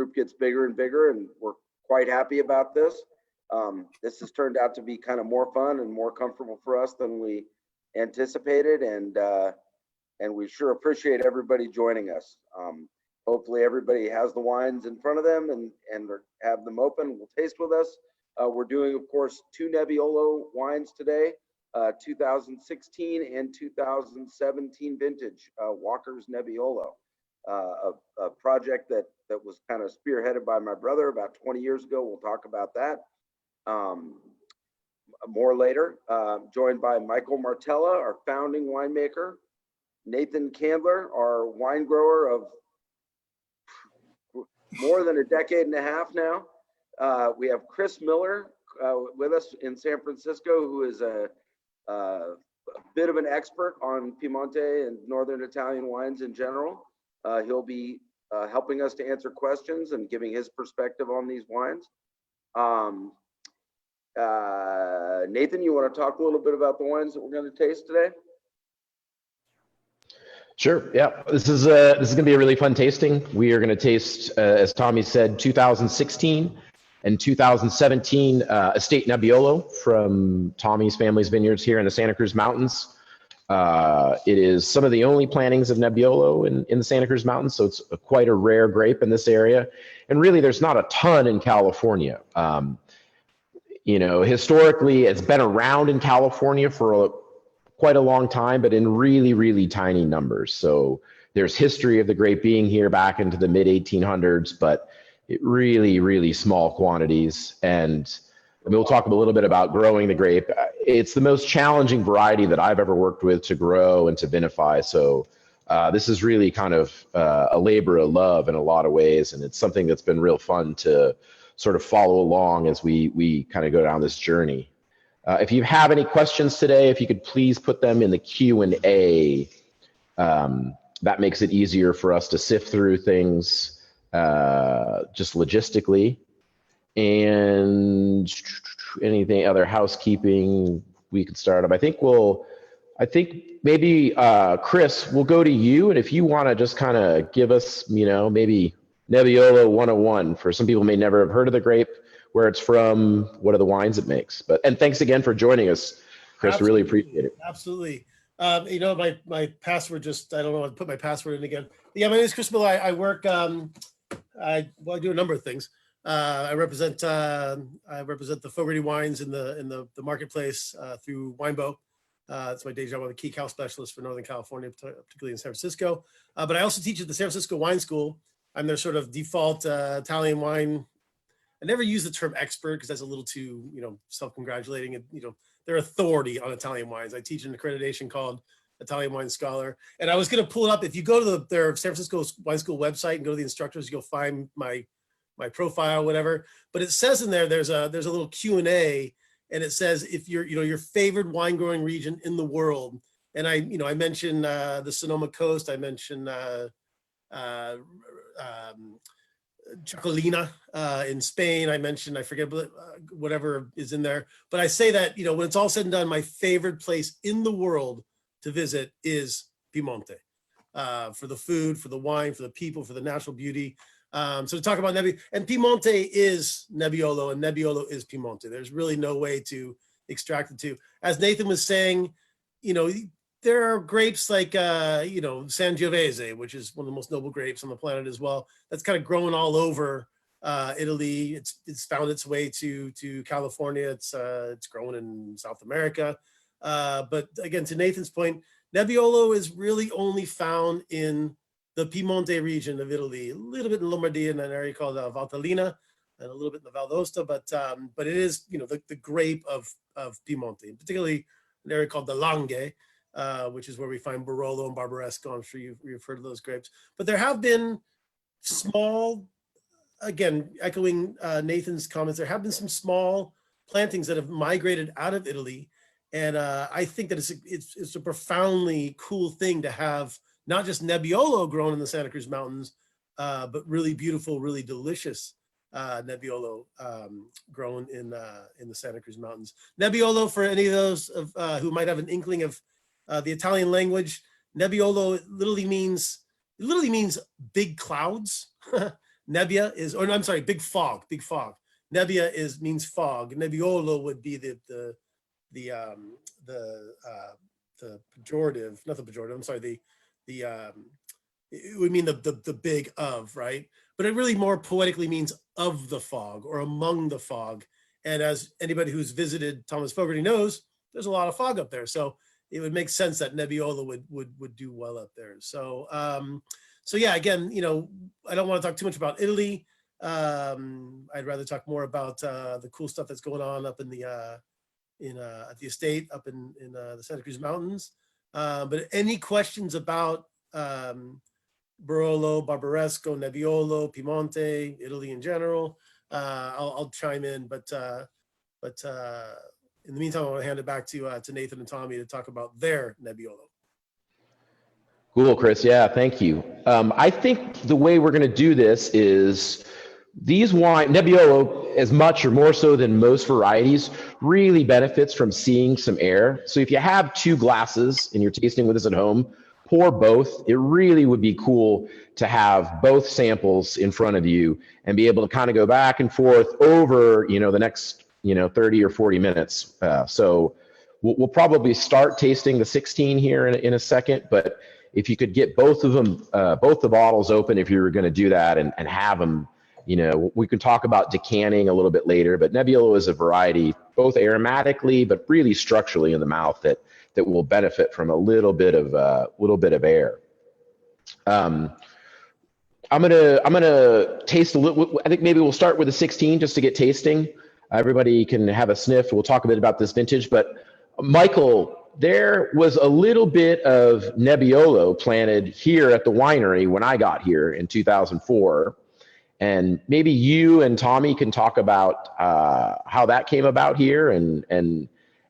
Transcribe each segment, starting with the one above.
group gets bigger and bigger, and we're quite happy about this. This has turned out to be kind of more fun and more comfortable for us than we anticipated, and we sure appreciate everybody joining us. Hopefully everybody has the wines in front of them and have them open, will taste with us. We're doing, of course, 2 Nebbiolo wines today, 2016 and 2017 vintage Walker's Nebbiolo, a project that was kind of spearheaded by my brother about 20 years ago. We'll talk about that more later. Joined by Michael Martella, our founding winemaker, Nathan Candler, our wine grower of more than a decade and a half now. We have Chris Miller with us in San Francisco, who is a bit of an expert on Piemonte and Northern Italian wines in general. He'll be helping us to answer questions and giving his perspective on these wines. Nathan, you want to talk a little bit about the wines that we're going to taste today? Sure. Yeah, this is going to be a really fun tasting. We are going to taste, as Tommy said, 2016 and 2017 Estate Nebbiolo from Tommy's family's vineyards here in the Santa Cruz Mountains. It is some of the only plantings of Nebbiolo in the Santa Cruz Mountains, so it's quite a rare grape in this area. And really, there's not a ton in California. You know, historically, it's been around in California for quite a long time, but in really, really tiny numbers. So there's history of the grape being here back into the mid 1800s, but it really, really small quantities. And we'll talk a little bit about growing the grape. It's the most challenging variety that I've ever worked with to grow and to vinify. So this is really kind of a labor of love in a lot of ways. And it's something that's been real fun to sort of follow along as we kind of go down this journey. If you have any questions today, if you could please put them in the Q&A. That makes it easier for us to sift through things just logistically. And anything other housekeeping we could start up. I think maybe Chris, we'll go to you, and if you want to just kind of give us, you know, maybe Nebbiolo 101 for some people who may never have heard of the grape, where it's from, what are the wines it makes. And thanks again for joining us, Chris. Absolutely. Really appreciate it. Absolutely. You know, my password just, I don't know, I'll put my password in again. Yeah, my name is Chris Miller. I work, I do a number of things. I represent the Fogarty wines in the marketplace through Winebow. It's my day job. I'm a key cow specialist for Northern California, particularly in San Francisco. But I also teach at the San Francisco Wine School. I'm their sort of default Italian wine. I never use the term expert because that's a little too, you know, self-congratulating. And, you know, their authority on Italian wines. I teach an accreditation called Italian Wine Scholar. And I was going to pull it up. If you go to their San Francisco Wine School website and go to the instructors, you'll find my profile, whatever. But it says in there, there's a little Q&A, and it says if you're, you know, your favorite wine growing region in the world. And I mentioned the Sonoma Coast. I mentioned Chocolina in Spain. I mentioned, I forget whatever is in there. But I say that, you know, when it's all said and done, my favorite place in the world to visit is Piemonte, for the food, for the wine, for the people, for the natural beauty. So to talk about Nebbiolo, and Piemonte is Nebbiolo and Nebbiolo is Piemonte. There's really no way to extract the two. As Nathan was saying, you know, there are grapes like, you know, Sangiovese, which is one of the most noble grapes on the planet as well. That's kind of growing all over Italy. It's found its way to California. It's growing in South America. But again, to Nathan's point, Nebbiolo is really only found in the Piemonte region of Italy, a little bit in Lombardia in an area called Valtellina, and a little bit in the Val d'Aosta, but it is, you know, the grape of Piemonte, and particularly an area called the Langhe, which is where we find Barolo and Barbaresco. I'm sure you've heard of those grapes. But there have been small, again, echoing Nathan's comments, there have been some small plantings that have migrated out of Italy. And I think that it's a profoundly cool thing to have not just Nebbiolo grown in the Santa Cruz Mountains, but really beautiful, really delicious Nebbiolo grown in the Santa Cruz Mountains. Nebbiolo, for any of those who might have an inkling of the Italian language, Nebbiolo literally means big clouds. Nebbia is, or no, I'm sorry, big fog. Nebbia means fog. Nebbiolo would be the pejorative, not the pejorative. I'm sorry, it would mean the big of, right? But it really more poetically means of the fog or among the fog. And as anybody who's visited Thomas Fogarty knows, there's a lot of fog up there. So it would make sense that Nebbiolo would do well up there. So so yeah, again, I don't want to talk too much about Italy. I'd rather talk more about the cool stuff that's going on up in the at the estate up in the Santa Cruz Mountains. But any questions about Barolo, Barbaresco, Nebbiolo, Piemonte, Italy in general, I'll chime in. But in the meantime, I want to hand it back to Nathan and Tommy to talk about their Nebbiolo. Cool, Chris. Yeah, thank you. I think the way we're going to do this is these wine, Nebbiolo, as much or more so than most varieties, really benefits from seeing some air. So if you have 2 glasses and you're tasting with us at home, pour both. It really would be cool to have both samples in front of you and be able to kind of go back and forth over, the next, 30 or 40 minutes. So we'll probably start tasting the 16 here in a second, but if you could get both of them, both the bottles open, if you were going to do that and have them, we can talk about decanting a little bit later, but Nebbiolo is a variety, both aromatically, but really structurally in the mouth that will benefit from a little bit of air. I'm gonna taste a little. I think maybe we'll start with the 16 just to get tasting. Everybody can have a sniff. We'll talk a bit about this vintage, but Michael, there was a little bit of Nebbiolo planted here at the winery when I got here in 2004. And maybe you and Tommy can talk about how that came about here. And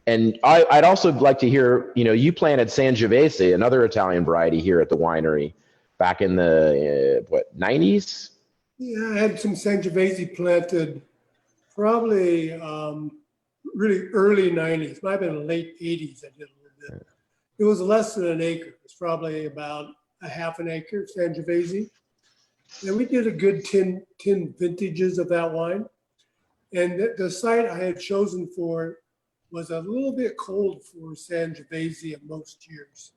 I'd also like to hear, you planted Sangiovese, another Italian variety here at the winery back in the, 90s? Yeah, I had some Sangiovese planted probably really early 90s. Might have been late 80s I did a little bit. It was less than an acre. It was probably about a half an acre, Sangiovese. And we did a good 10 vintages of that wine. And the site I had chosen for was a little bit cold for Sangiovese at most years.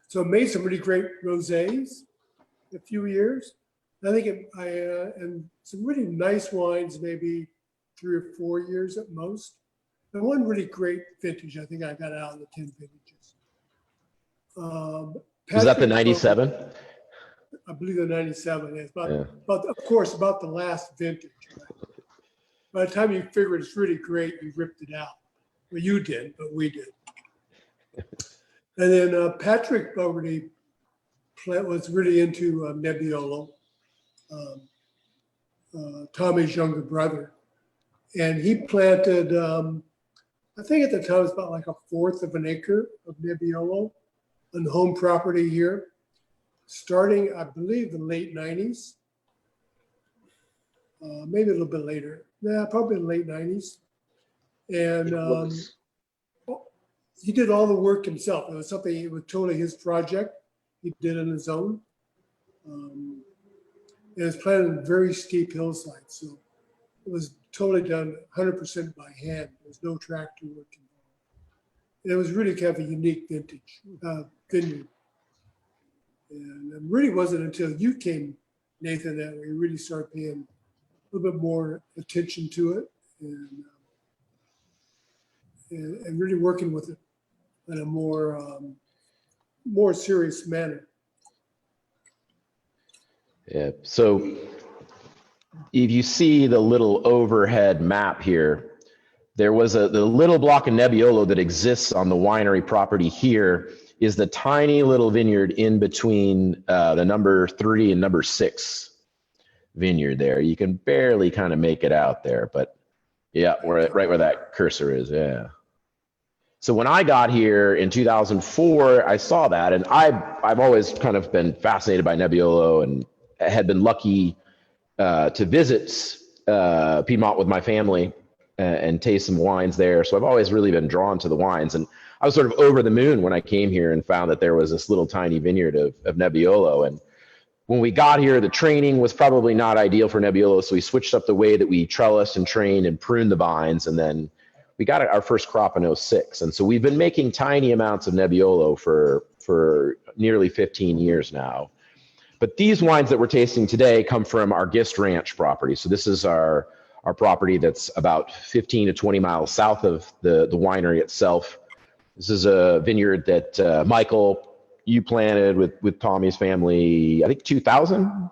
So it made some really great rosés a few years. I think and some really nice wines, maybe 3 or 4 years at most. And one really great vintage, I think I got out of the 10 vintages. Was that the 97? I believe the 97 is, but of course, about the last vintage. Right? By the time you figure it's really great, you ripped it out. Well, you did, but we did. And then Patrick Fogarty was really into Nebbiolo, Tommy's younger brother. And he planted, I think at the time it was about like 1/4 of an acre of Nebbiolo on the home property here, starting, I believe, the late 90s. Maybe a little bit later. Yeah, probably the late 90s. And he did all the work himself. It was something, it was totally his project. He did it on his own. And it was planted in very steep hillsides. So it was totally done 100% by hand. There was no tractor work involved. And it was really kind of a unique vineyard. And it really wasn't until you came, Nathan, that we really started paying a little bit more attention to it and really working with it in a more serious manner. Yeah. So if you see the little overhead map here, there was the little block of Nebbiolo that exists on the winery property here is the tiny little vineyard in between the number 3 and number 6 vineyard there. You can barely kind of make it out there, but yeah, right where that cursor is. Yeah. So when I got here in 2004, I saw that, and I've always kind of been fascinated by Nebbiolo and had been lucky to visit Piedmont with my family and taste some wines there. So I've always really been drawn to the wines, and I was sort of over the moon when I came here and found that there was this little tiny vineyard of Nebbiolo. And when we got here, the training was probably not ideal for Nebbiolo, so we switched up the way that we trellis and train and prune the vines, and then we got our first crop in '06. And so we've been making tiny amounts of Nebbiolo for nearly 15 years now. But these wines that we're tasting today come from our Gist Ranch property. So this is our property that's about 15 to 20 miles south of the winery itself. This is a vineyard that Michael, you planted with Tommy's family, I think 2000?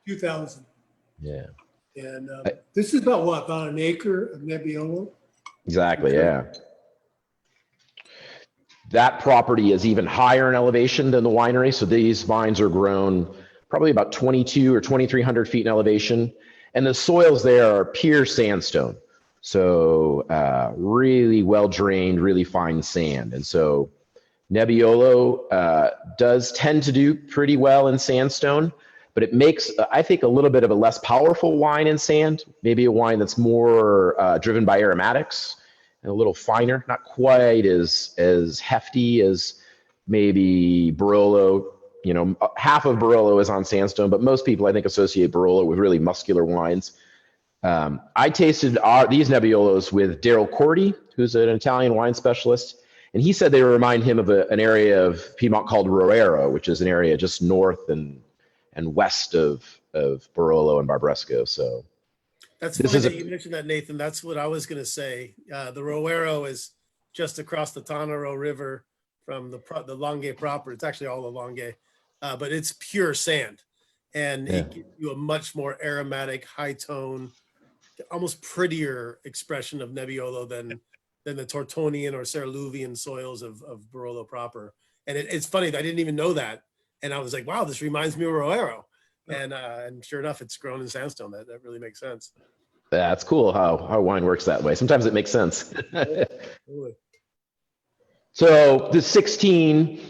2000. Yeah. And this is about an acre of Nebbiolo. Exactly, yeah. That property is even higher in elevation than the winery. So these vines are grown probably about 22 or 2,300 feet in elevation. And the soils there are pure sandstone. So really well drained, really fine sand. And so Nebbiolo does tend to do pretty well in sandstone, but it makes, I think, a little bit of a less powerful wine in sand, maybe a wine that's more driven by aromatics and a little finer, not quite as hefty as maybe Barolo. You know, half of Barolo is on sandstone, but most people, I think, associate Barolo with really muscular wines. I tasted these Nebbiolos with Daryl Cordy, who's an Italian wine specialist, and he said they remind him of an area of Piedmont called Roero, which is an area just north and west of Barolo and Barbresco. So That's funny that you mentioned that, Nathan. That's what I was going to say. The Roero is just across the Tanaro River from the Langhe proper. It's actually all the Langhe, but it's pure sand, and it gives you a much more aromatic, high tone, almost prettier expression of Nebbiolo than the Tortonian or Seraluvian soils of Barolo proper. And it's funny, I didn't even know that, and I was like, wow, this reminds me of Roero. And sure enough, it's grown in sandstone. That really makes sense. That's cool how wine works that way. Sometimes it makes sense. Totally. So the 16,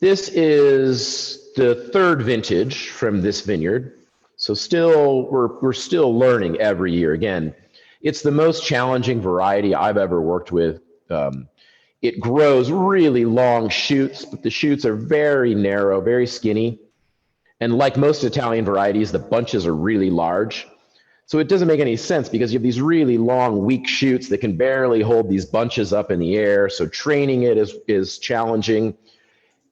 this is the third vintage from this vineyard. So still, we're still learning every year. Again, it's the most challenging variety I've ever worked with. It grows really long shoots, but the shoots are very narrow, very skinny. And like most Italian varieties, the bunches are really large. So it doesn't make any sense because you have these really long, weak shoots that can barely hold these bunches up in the air. So training it is challenging.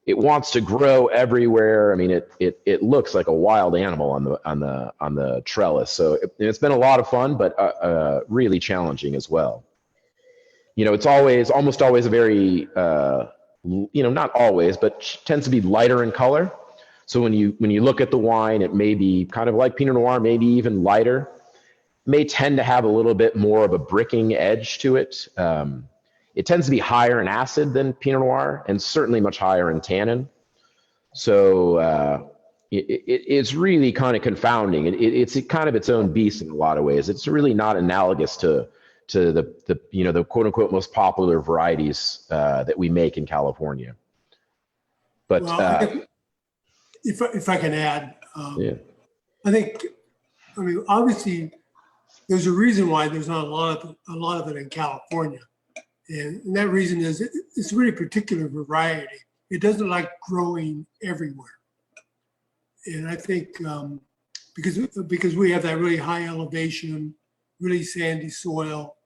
It wants to grow everywhere. I mean, it looks like a wild animal on the trellis. So it's been a lot of fun, but really challenging as well. You know, it's almost always a very, not always, but tends to be lighter in color. So when you look at the wine, it may be kind of like Pinot Noir, maybe even lighter. May tend to have a little bit more of a bricking edge to it. It tends to be higher in acid than Pinot Noir, and certainly much higher in tannin. So it's really kind of confounding. It's kind of its own beast in a lot of ways. It's really not analogous to the quote unquote most popular varieties that we make in California. But well, if I can add, yeah. I mean, obviously, there's a reason why there's not a lot of it in California, and that reason is it's a really particular variety. It doesn't like growing everywhere, and I think because we have that really high elevation, really sandy soil,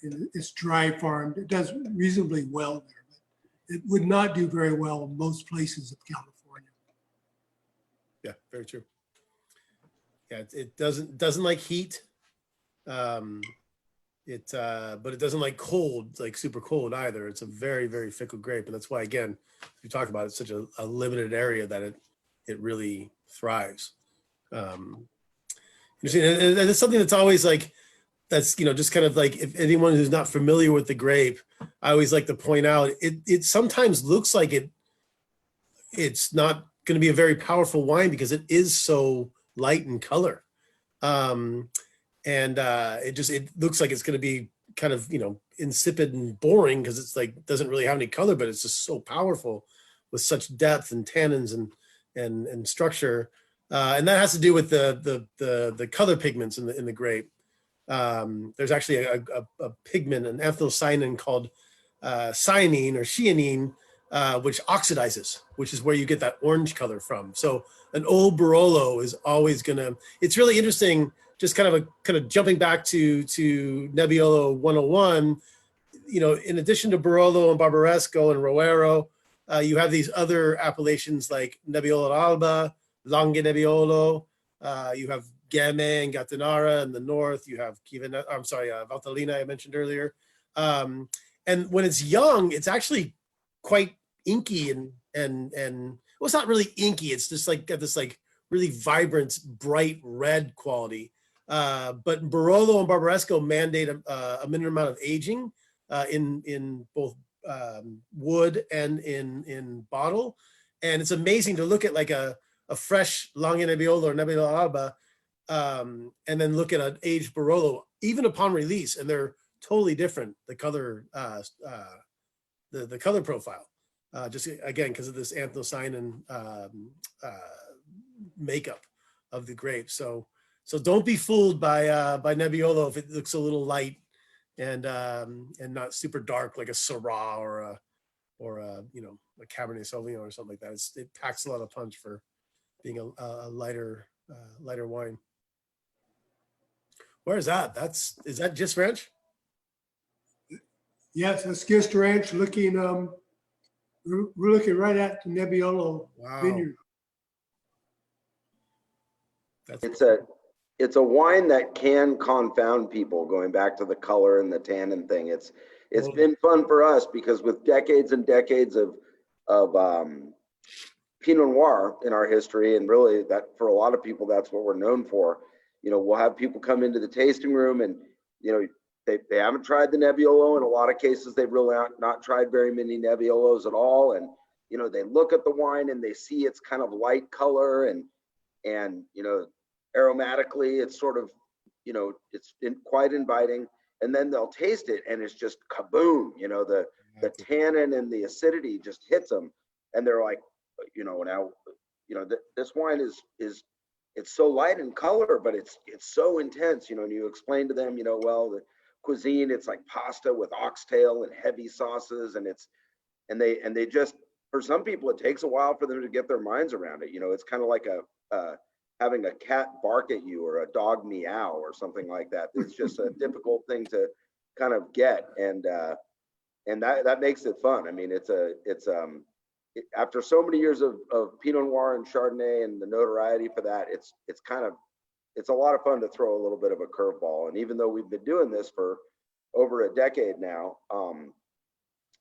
and it's dry farmed, it does reasonably well there. But it would not do very well in most places of California. Yeah, very true. Yeah, it doesn't like heat. But it doesn't like cold, like super cold either. It's a very, very fickle grape, and that's why, again, you talk about it's such a limited area that it really thrives. And it's something that's always like, that's, just kind of like, if anyone who's not familiar with the grape, I always like to point out it sometimes looks like it's not going to be a very powerful wine because it is so light in color. It looks like it's going to be kind of, insipid and boring because it's like, doesn't really have any color, but it's just so powerful with such depth and tannins and structure. And that has to do with the color pigments in the grape. There's actually a pigment, an anthocyanin called cyanine or chianine, which oxidizes, which is where you get that orange color from. So an old Barolo is always gonna, it's really interesting, just kind of jumping back to Nebbiolo 101, you know, in addition to Barolo and Barbaresco and Roero, you have these other appellations like Nebbiolo d'Alba, Langhe Nebbiolo, you have Game and Gattinara in the north, you have Valtellina I mentioned earlier. And when it's young, it's actually quite inky and well, it's not really inky. It's just like got this like really vibrant, bright red quality. But Barolo and Barbaresco mandate a minimum amount of aging in both wood and in bottle. And it's amazing to look at like a fresh Langhe Nebbiolo or Nebbiolo Alba, and then look at an aged Barolo, even upon release, and they're totally different. The color, the color profile, just again because of this anthocyanin makeup of the grape. So don't be fooled by Nebbiolo if it looks a little light and not super dark like a Syrah or a you know, a Cabernet Sauvignon or something like that. It packs a lot of punch for being a lighter wine. Where is that? Is that Gist Ranch? Yes, it's Gist Ranch looking, we're looking right at the Nebbiolo vineyard. It's a wine that can confound people, going back to the color and the tannin thing. It's been fun for us because with decades and decades of Pinot Noir in our history, and really that for a lot of people, that's what we're known for. You know, we'll have people come into the tasting room and, you know, they haven't tried the Nebbiolo. In a lot of cases, they've really not tried very many Nebbiolos at all. And, you know, they look at the wine and they see its kind of light color and, you know, aromatically, it's sort of, you know, it's quite inviting. And then they'll taste it and it's just kaboom, you know, the tannin and the acidity just hits them. And they're like, you know, now, you know, this wine is it's so light in color, but it's so intense, you know, and you explain to them, you know, well, the cuisine, it's like pasta with oxtail and heavy sauces. And they just, for some people, it takes a while for them to get their minds around it. You know, it's kind of like having a cat bark at you or a dog meow or something like that. It's just a difficult thing to kind of get. And that makes it fun. I mean, after so many years of Pinot Noir and Chardonnay and the notoriety for that, it's a lot of fun to throw a little bit of a curveball. And even though we've been doing this for over a decade now,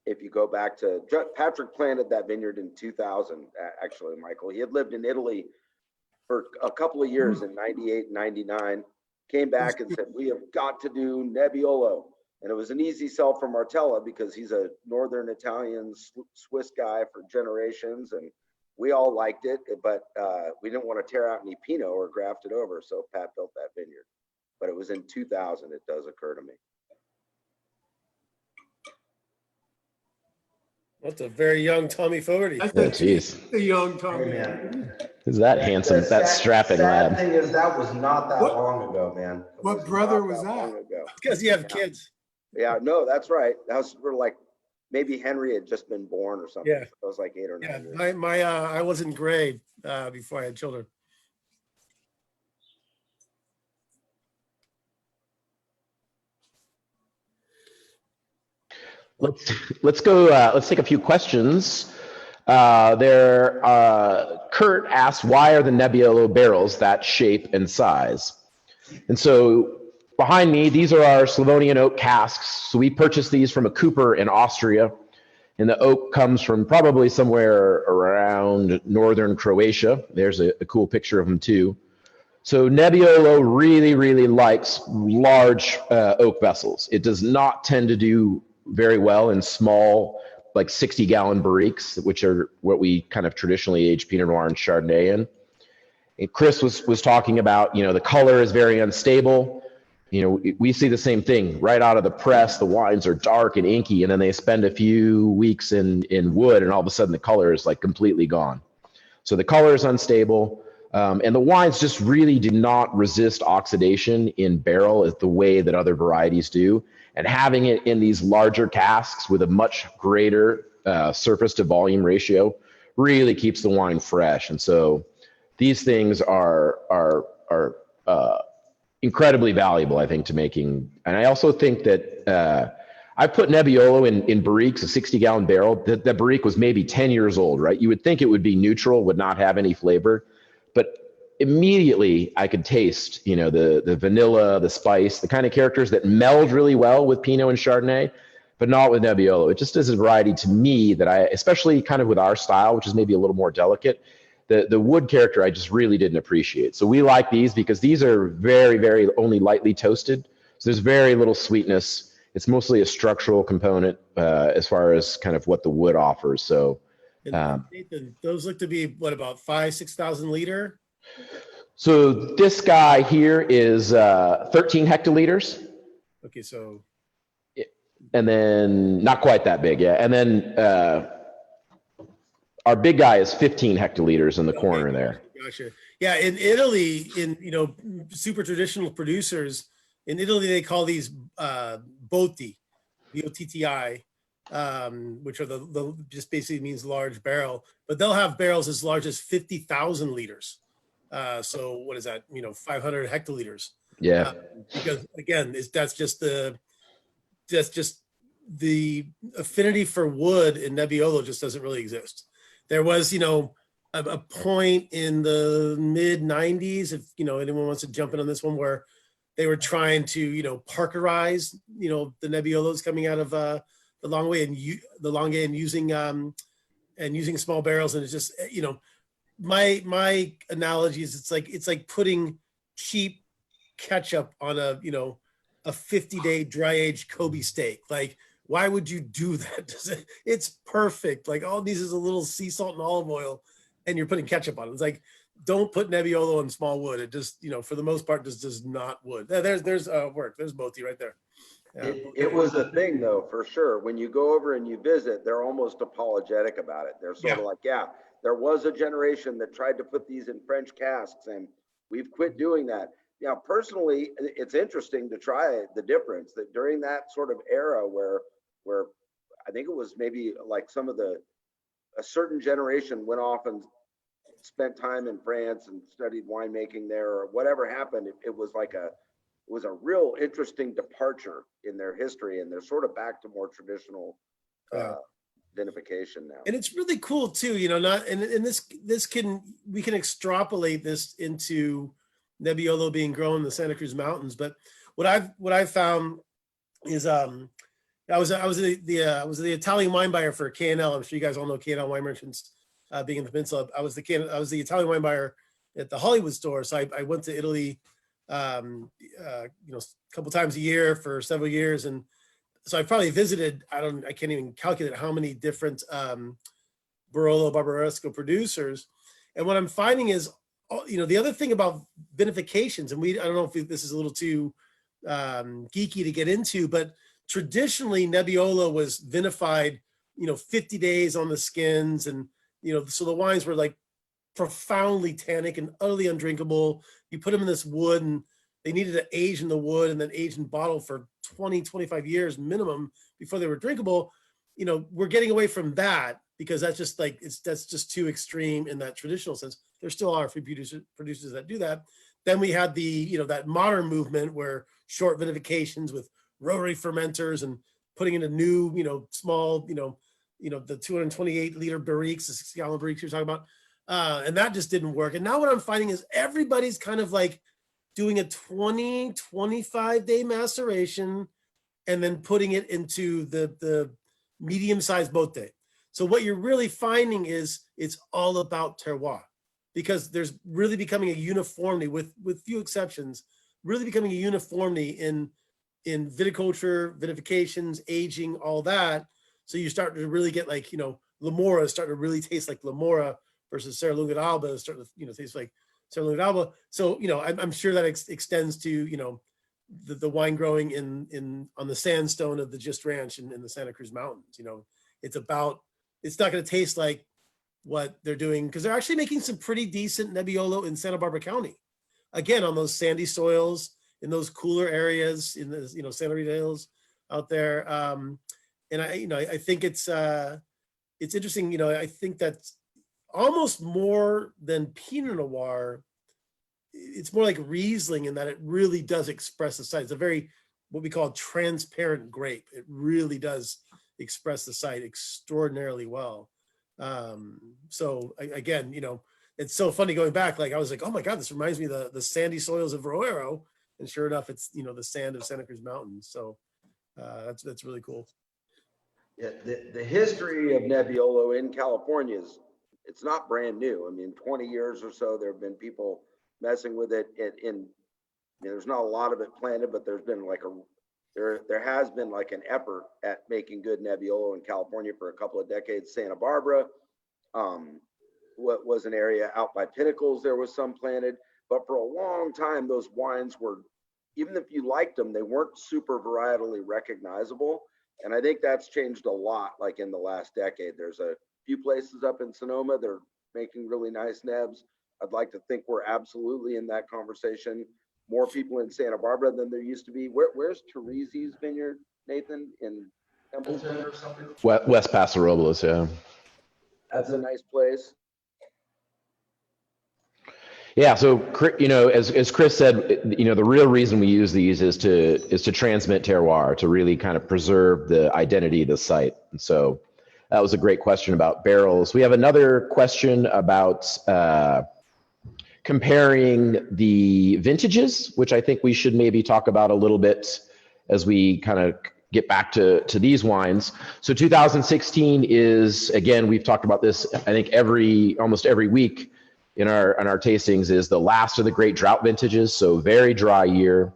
if you go back to Patrick planted that vineyard in 2000, actually, Michael, he had lived in Italy for a couple of years in 98, 99, came back and said, we have got to do Nebbiolo. And it was an easy sell for Martella because he's a Northern Italian Swiss guy for generations. And we all liked it, but we didn't want to tear out any Pinot or graft it over. So Pat built that vineyard, but it was in 2000. It does occur to me. That's a very young Tommy Fogarty. Jeez. A young Tommy. Hey, man. Who's that handsome, that strapping sad lad? thing is that was not that long ago, man. What brother was that? Long ago. Because you have kids. Yeah, no, that's right. That was sort of like maybe Henry had just been born or something. Yeah. I was like 8 or 9 years. I was in grade before I had children. Let's go. Let's take a few questions. Kurt asked, why are the Nebbiolo barrels that shape and size? And so behind me, these are our Slavonian oak casks. So we purchased these from a cooper in Austria. And the oak comes from probably somewhere around northern Croatia. There's a cool picture of them too. So Nebbiolo really, really likes large oak vessels. It does not tend to do very well in small, like 60-gallon barriques, which are what we kind of traditionally age Pinot Noir and Chardonnay in. And Chris was talking about, you know, the color is very unstable. You know, we see the same thing right out of the press. The wines are dark and inky, and then they spend a few weeks in wood, and all of a sudden the color is like completely gone. So the color is unstable. And the wines just really do not resist oxidation in barrel as the way that other varieties do. And having it in these larger casks with a much greater surface to volume ratio really keeps the wine fresh. And so these things are incredibly valuable, I think, to making. And I also think that I put Nebbiolo in barriques, a 60-gallon barrel. That barrique was maybe 10 years old, right? You would think it would be neutral, would not have any flavor, but immediately I could taste, the vanilla, the spice, the kind of characters that meld really well with Pinot and Chardonnay, but not with Nebbiolo. It just is a variety to me that especially kind of with our style, which is maybe a little more delicate, the wood character I just really didn't appreciate. So we like these because these are very, very only lightly toasted. So there's very little sweetness. It's mostly a structural component as far as kind of what the wood offers. So Nathan, those look to be what, about 6,000 liter? So this guy here is 13 hectoliters. Okay, so. And then not quite that big, yeah. And then our big guy is 15 hectoliters in the corner there. Gotcha. Yeah, in Italy, super traditional producers, in Italy, they call these botti, B-O-T-T-I, which are the just basically means large barrel, but they'll have barrels as large as 50,000 liters. So what is that? 500 hectoliters. Yeah. Because again, that's just the affinity for wood in Nebbiolo just doesn't really exist. There was, a point in the mid 90s, if anyone wants to jump in on this one, where they were trying to, Parkerize, the Nebbiolos coming out of the Longue and using small barrels. And it's just, my analogy is it's like putting cheap ketchup on a 50-day dry aged Kobe steak. Like, why would you do that? It's perfect. Like, all it needs is a little sea salt and olive oil, and you're putting ketchup on it. It's like, don't put Nebbiolo in small wood. It just, for the most part, just does not wood. There's work. There's Botti right there. Yeah. It was a thing, though, for sure. When you go over and you visit, they're almost apologetic about it. They're sort of like, there was a generation that tried to put these in French casks, and we've quit doing that. Personally, it's interesting to try the difference that during that sort of era where I think it was maybe like a certain generation went off and spent time in France and studied winemaking there, or whatever happened. It was a real interesting departure in their history, and they're sort of back to more traditional vinification now. And it's really cool too, we can extrapolate this into Nebbiolo being grown in the Santa Cruz Mountains. But what I've found is I was the Italian wine buyer for K&L. I'm sure you guys all know K&L Wine Merchants, being in the Peninsula. I was the Italian wine buyer at the Hollywood store. So I went to Italy, a couple times a year for several years, and so I probably visited. I can't even calculate how many different Barolo Barbaresco producers. And what I'm finding is, the other thing about vinifications, and I don't know if this is a little too geeky to get into, but traditionally Nebbiolo was vinified, 50 days on the skins, and so the wines were like profoundly tannic and utterly undrinkable. You put them in this wood, and they needed to age in the wood and then age in bottle for 20, 25 years minimum before they were drinkable. We're getting away from that because that's just that's just too extreme in that traditional sense. There still are a few producers that do that. Then we had that modern movement where short vinifications with rotary fermenters and putting in a new, small, the 228 liter barriques, the 60-gallon barriques you're talking about. And that just didn't work. And now what I'm finding is everybody's kind of like doing a 20, 25 day maceration and then putting it into the medium-sized botte. So what you're really finding is it's all about terroir, because there's really becoming a uniformity with few exceptions, really becoming a uniformity in viticulture, vinifications, aging, all that. So you start to really get like, Lamora starting to really taste like Lamora versus Serra Lunga d'Alba is starting to, taste like Serra Lunga d'Alba. So, I'm sure that extends to, the wine growing on the sandstone of the Gist Ranch in the Santa Cruz Mountains. It's not going to taste like, what they're doing, because they're actually making some pretty decent Nebbiolo in Santa Barbara County. Again, on those sandy soils, in those cooler areas, in the Santa Rita Hills out there. And I think it's interesting. I think that's almost more than Pinot Noir. It's more like Riesling in that it really does express the site. It's a very, what we call transparent grape. It really does express the site extraordinarily well. So again, it's so funny going back. Like I was like, oh my God, this reminds me of the sandy soils of Roero. And sure enough, it's, the sand of Santa Cruz Mountains. So that's really cool. Yeah, the history of Nebbiolo in California it's not brand new. I mean, 20 years or so, there have been people messing with it there's not a lot of it planted, but there's been there has been like an effort at making good Nebbiolo in California for a couple of decades. Santa Barbara, what was an area out by Pinnacles, there was some planted, but for a long time, those wines were, even if you liked them, they weren't super varietally recognizable. And I think that's changed a lot, like in the last decade. There's a few places up in Sonoma, they're making really nice nebs. I'd like to think we're absolutely in that conversation. More people in Santa Barbara than there used to be. Where's Terese's vineyard, Nathan? In Templeton or something? West Paso Robles, yeah. That's a nice place. Yeah, so as Chris said, the real reason we use these is to transmit terroir, to really kind of preserve the identity of the site. And so that was a great question about barrels. We have another question about comparing the vintages, which I think we should maybe talk about a little bit as we kind of get back to these wines. So 2016 is, again, we've talked about this, I think almost every week in our tastings, is the last of the great drought vintages. So very dry year.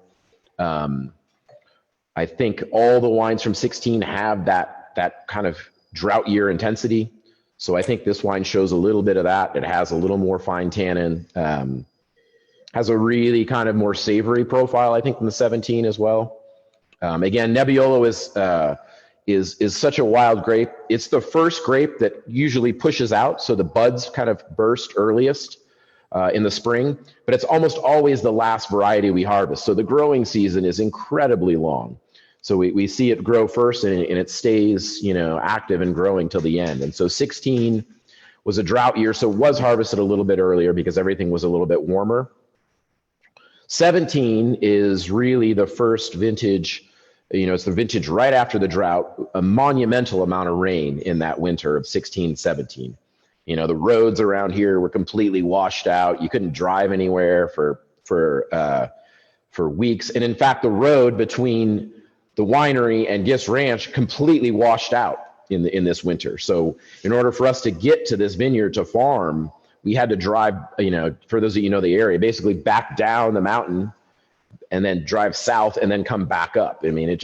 I think all the wines from 16 have that kind of drought year intensity. So I think this wine shows a little bit of that. It has a little more fine tannin, has a really kind of more savory profile, I think, than the 17 as well. Again, Nebbiolo is such a wild grape. It's the first grape that usually pushes out, so the buds kind of burst earliest in the spring, but it's almost always the last variety we harvest. So the growing season is incredibly long. So we see it grow first, and it stays, active and growing till the end. And so 16 was a drought year, so it was harvested a little bit earlier because everything was a little bit warmer. 17 is really the first vintage. It's the vintage right after the drought, a monumental amount of rain in that winter of 16, 17. The roads around here were completely washed out. You couldn't drive anywhere for weeks. And in fact, the road between the winery and Gifts Ranch completely washed out in this winter. So in order for us to get to this vineyard to farm, we had to drive, for those of you know the area, basically back down the mountain and then drive south and then come back up. I mean, it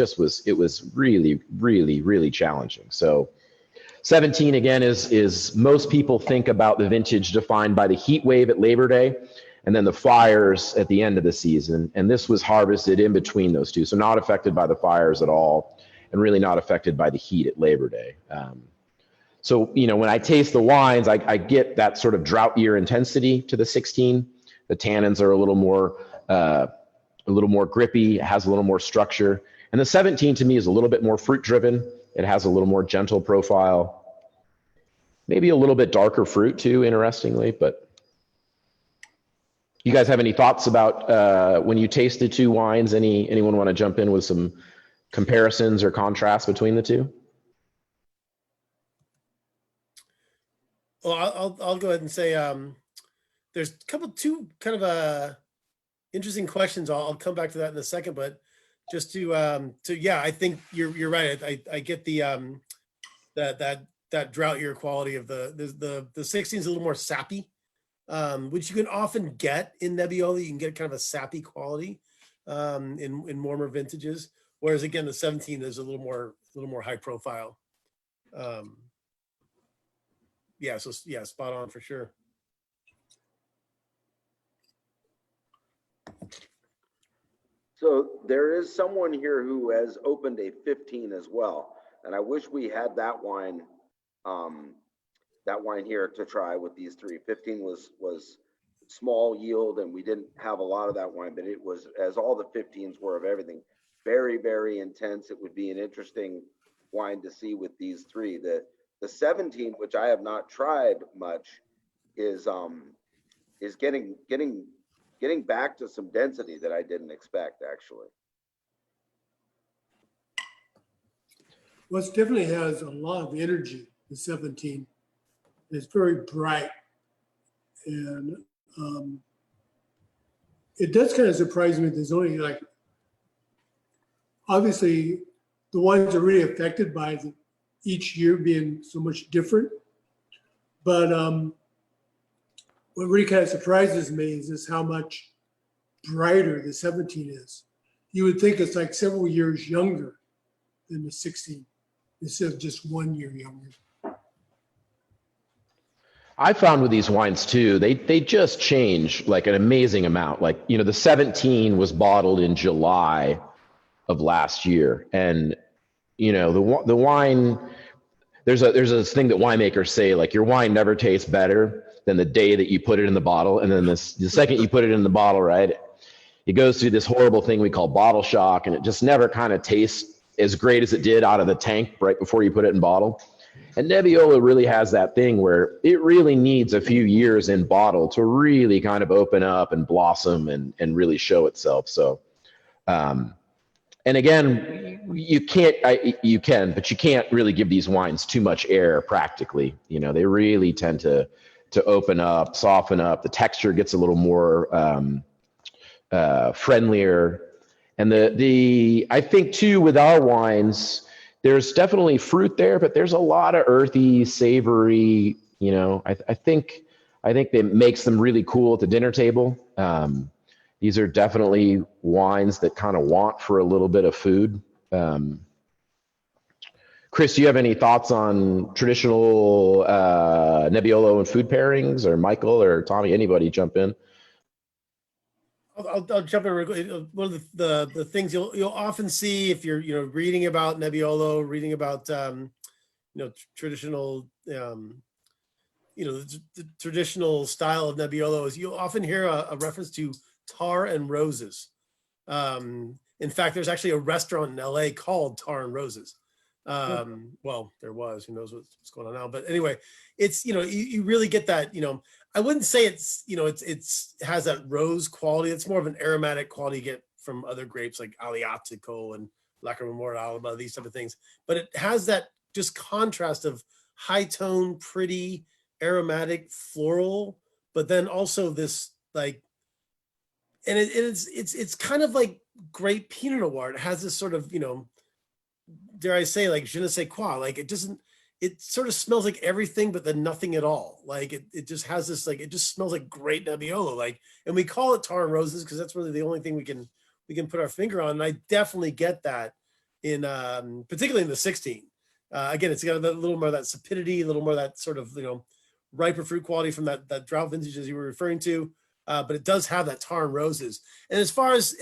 was really, really, really challenging. So 17 again is most people think about the vintage defined by the heat wave at Labor Day and then the fires at the end of the season. And this was harvested in between those two. So not affected by the fires at all and really not affected by the heat at Labor Day. So, when I taste the wines, I get that sort of drought year intensity to the 16. The tannins are a little more grippy, it has a little more structure. And the 17 to me is a little bit more fruit driven. It has a little more gentle profile, maybe a little bit darker fruit too, interestingly. But you guys have any thoughts about when you taste the two wines? Anyone want to jump in with some comparisons or contrasts between the two? Well, I'll go ahead and say there's two kind of interesting questions. I'll come back to that in a second, but just yeah, I think you're right. I get the that drought year quality of the 16 is a little more sappy, which you can often get in Nebbiolo. You can get kind of a sappy quality in warmer vintages, whereas again the 17 is a little more high profile. Yeah, so yeah, spot on for sure. So there is someone here who has opened a 15 as well. And I wish we had that wine that wine here to try with these three. 15 was small yield, and we didn't have a lot of that wine, but it was, as all the 15s were of everything, very, very intense. It would be an interesting wine to see with these three. The 17, which I have not tried much, is getting back to some density that I didn't expect, actually. Well, it definitely has a lot of energy, the 17. It's very bright. And it does kind of surprise me. There's only like, obviously the wines are really affected by each year being so much different. But what really kind of surprises me is just how much brighter the 17 is. You would think it's like several years younger than the 16, instead of just 1 year younger. I found with these wines too, they just change like an amazing amount. Like, you know, the 17 was bottled in July of last year, and you know, the wine, there's a thing that winemakers say, like, your wine never tastes better than the day that you put it in the bottle, and then the second you put it in the bottle, right, it goes through this horrible thing we call bottle shock, and it just never kind of tastes as great as it did out of the tank right before you put it in bottle. And Nebbiolo really has that thing where it really needs a few years in bottle to really kind of open up and blossom and really show itself. So, and again, you can, but you can't really give these wines too much air practically. You know, they really tend to open up, soften up. The texture gets a little more friendlier. And I think too, with our wines, there's definitely fruit there, but there's a lot of earthy, savory, you know, I think that makes them really cool at the dinner table. These are definitely wines that kind of want for a little bit of food. Chris, do you have any thoughts on traditional Nebbiolo and food pairings, or Michael or Tommy, anybody jump in? I'll jump in real quick. One of the things you'll often see if you're reading about Nebbiolo, reading about traditional the traditional style of Nebbiolo, is you'll often hear a reference to tar and roses. In fact, there's actually a restaurant in LA called Tar and Roses. Well, there was. Who knows what's going on now? But anyway, it's you really get that. I wouldn't say it's has that rose quality. It's more of an aromatic quality you get from other grapes like Aleatico and Lacrimamora Alba, these type of things. But it has that just contrast of high tone, pretty, aromatic, floral, but then also this like, and it's kind of like great Pinot Noir. It has this sort of dare I say, like je ne sais quoi, like it sort of smells like everything but then nothing at all. Like it just has this, like, it just smells like great Nebbiolo, like, and we call it tar and roses because that's really the only thing we can put our finger on. And I definitely get that in particularly in the 16. Again, it's got a little more of that sapidity, a little more of that sort of riper fruit quality from that drought vintage as you were referring to, but it does have that tar and roses. And as far as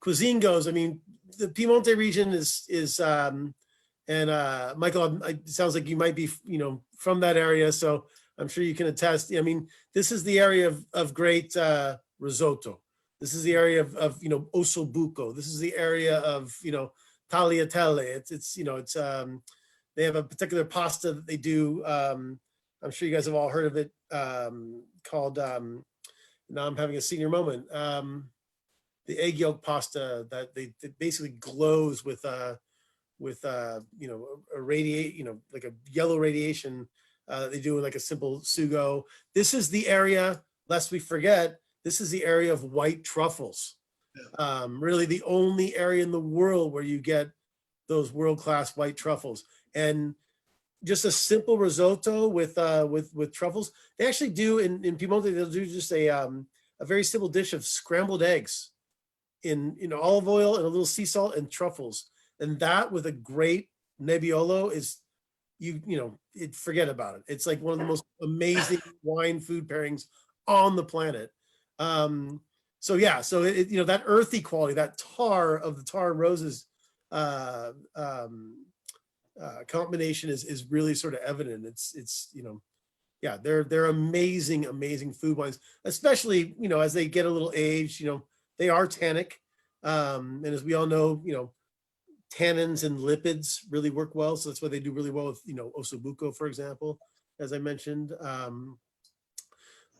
cuisine goes, I mean, the Piemonte region is and Michael, it sounds like you might be from that area, so I'm sure you can attest. I mean, this is the area of great risotto. This is the area of ossobuco. This is the area of tagliatelle. It's they have a particular pasta that they do. I'm sure you guys have all heard of it, called now I'm having a senior moment. The egg yolk pasta that it basically glows with a radiate, like a yellow radiation they do in like a simple sugo. This is the area, lest we forget, this is the area of white truffles. Really the only area in the world where you get those world-class white truffles. And just a simple risotto with truffles. They actually do in Piemonte, they'll do just a very simple dish of scrambled eggs in olive oil and a little sea salt and truffles. And that with a great Nebbiolo is, forget about it. It's like one of the most amazing wine food pairings on the planet. So yeah, so that earthy quality, that tar of the tar and roses combination is really sort of evident. It's yeah, they're amazing food wines, especially as they get a little aged. They are tannic, and as we all know, tannins and lipids really work well. So that's why they do really well with Osobuco, for example, as I mentioned.